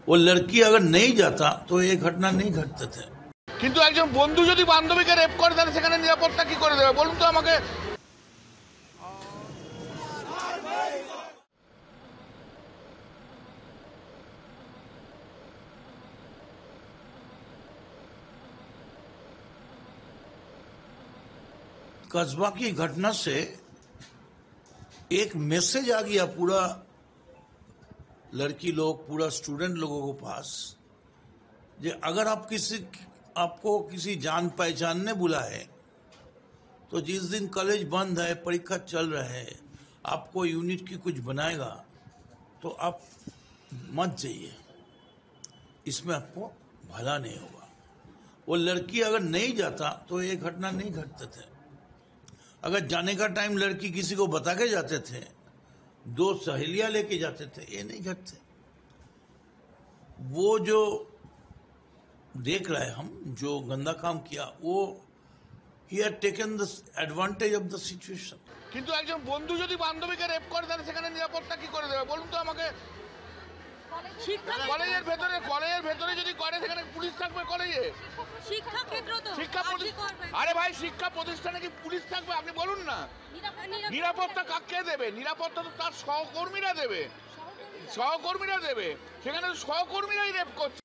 वो लड़की अगर नहीं जाता तो ये घटना नहीं घटते थे। কিন্তু একজন বন্ধু যদি বান্ধবীকে রেপ করে তাহলে সেখানে নিরাপত্তা কি করে দেবে বলুন তো আমাকে। कस्बा की घटना से एक मैसेज आ गया पूरा लड़की लोग, पूरा स्टूडेंट लोगों को पास, जे अगर आपको किसी जान पहचान ने बुलाए तो जिस दिन कॉलेज बंद है, परीक्षा चल रहा है, आपको यूनिट की कुछ बनाएगा तो आप मत जाइए, इसमें आपको भला नहीं होगा। वो लड़की अगर नहीं जाता तो ये घटना नहीं घटते थे। अगर जाने का टाइम लड़की किसी को बता के जाते थे, दो सहेलियां लेके जाते थे, ये नहीं घटते। वो जो देख रहे हैं हम, जो गंदा काम किया, वो he had taken the advantage of the situation. কিন্তু একজন বন্ধু যদি বান্ধবীকে রেপ করে তাহলে সেখানে নিরাপত্তা কি করে দেবে বলুন তো আমাকে। কলেজের ভেতরে যদি করে সেখানে পুলিশ থাকবে কলেজে? শিক্ষা ক্ষেত্র তো আরে ভাই, শিক্ষা প্রতিষ্ঠানে কি পুলিশ থাকবে? আপনি বলুন না। নিরাপত্তা কাকে দেবে? নিরাপত্তা তো তার সহকর্মীরা দেবে। সেখানে সহকর্মীরাই রেপ করছে।